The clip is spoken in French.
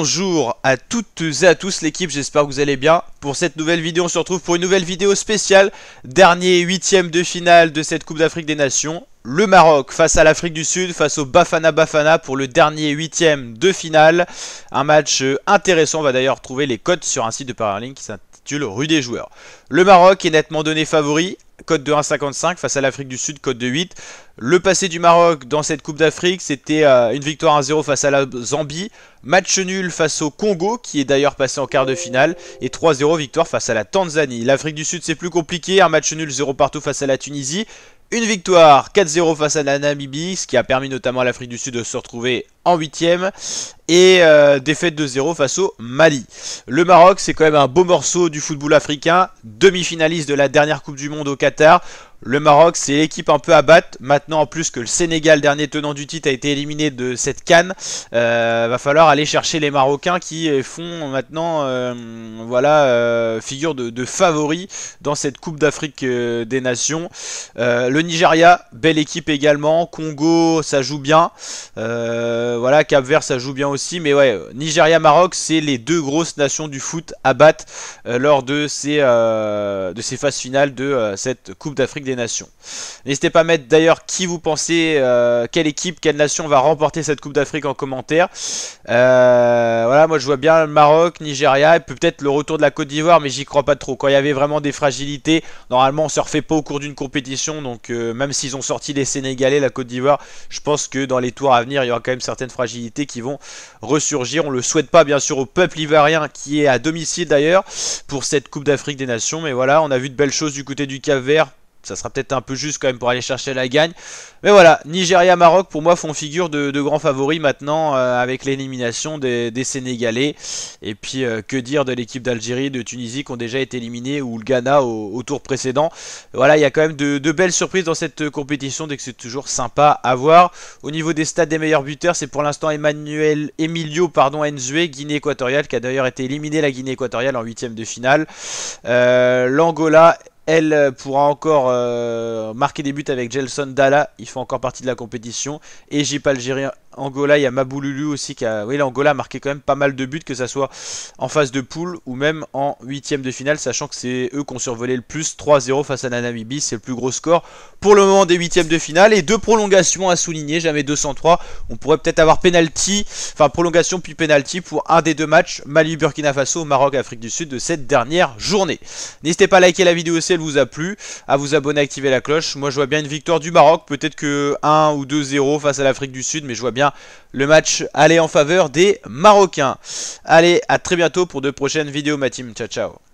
Bonjour à toutes et à tous l'équipe, j'espère que vous allez bien. Pour cette nouvelle vidéo, on se retrouve pour une nouvelle vidéo spéciale. Dernier huitième de finale de cette Coupe d'Afrique des Nations. Le Maroc face à l'Afrique du Sud, face au Bafana Bafana pour le dernier huitième de finale. Un match intéressant, on va d'ailleurs trouver les cotes sur un site de Paris en ligne qui s'intitule Rue des Joueurs. Le Maroc est nettement donné favori. Cote de 1,55 face à l'Afrique du Sud, cote de 8. Le passé du Maroc dans cette Coupe d'Afrique, c'était une victoire 1-0 face à la Zambie. Match nul face au Congo, qui est d'ailleurs passé en quart de finale. Et 3-0 victoire face à la Tanzanie. L'Afrique du Sud, c'est plus compliqué. Un match nul 0 partout face à la Tunisie. Une victoire 4-0 face à la Namibie, ce qui a permis notamment à l'Afrique du Sud de se retrouver en huitième. Et défaite de 0 face au Mali. Le Maroc, c'est quand même un beau morceau du football africain. Demi-finaliste de la dernière Coupe du Monde au Qatar. Le Maroc, c'est l'équipe un peu à battre. Maintenant, en plus que le Sénégal, dernier tenant du titre, a été éliminé de cette CAN, va falloir aller chercher les Marocains qui font maintenant figure de favoris dans cette Coupe d'Afrique des Nations. Le Nigeria, belle équipe également. Congo, ça joue bien. Cap-Vert, ça joue bien aussi. Mais ouais, Nigeria-Maroc, c'est les deux grosses nations du foot à battre lors de ces phases finales de cette Coupe d'Afrique des Nations. N'hésitez pas à mettre d'ailleurs qui vous pensez, quelle équipe, quelle nation va remporter cette Coupe d'Afrique en commentaire. Moi je vois bien le Maroc, Nigeria et peut-être le retour de la Côte d'Ivoire, mais j'y crois pas trop. Quand il y avait vraiment des fragilités, normalement on se refait pas au cours d'une compétition, donc même s'ils ont sorti les Sénégalais, la Côte d'Ivoire, je pense que dans les tours à venir il y aura quand même certaines fragilités qui vont ressurgir. On le souhaite pas bien sûr au peuple ivoirien qui est à domicile d'ailleurs pour cette Coupe d'Afrique des Nations, mais voilà, on a vu de belles choses du côté du Cap-Vert. Ça sera peut-être un peu juste quand même pour aller chercher la gagne. Mais voilà, Nigeria-Maroc pour moi font figure de grands favoris maintenant avec l'élimination des Sénégalais. Et puis que dire de l'équipe d'Algérie, de Tunisie qui ont déjà été éliminés, ou le Ghana au tour précédent. Voilà, il y a quand même de belles surprises dans cette compétition, dès que c'est toujours sympa à voir. Au niveau des stats des meilleurs buteurs, c'est pour l'instant Emilio Nzue, Guinée équatoriale, qui a d'ailleurs été éliminé la Guinée équatoriale en huitième de finale. L'Angola, elle pourra encore marquer des buts avec Gelson Dalla, il fait encore partie de la compétition. Égypte, Algérie, Angola, il y a Maboululu aussi qui a... Oui, l'Angola a marqué quand même pas mal de buts, que ça soit en phase de poule ou même en huitième de finale, sachant que c'est eux qui ont survolé le plus. 3-0 face à la Namibie, c'est le plus gros score pour le moment des huitièmes de finale. Et deux prolongations à souligner, jamais 203. On pourrait peut-être avoir penalty, enfin prolongation puis penalty pour un des deux matchs, Mali-Burkina Faso, Maroc-Afrique du Sud de cette dernière journée. N'hésitez pas à liker la vidéo si elle vous a plu, à vous abonner, à activer la cloche. Moi je vois bien une victoire du Maroc, peut-être que 1 ou 2-0 face à l'Afrique du Sud, mais je vois bien le match aller en faveur des Marocains. Allez, à très bientôt pour de prochaines vidéos ma team, ciao ciao.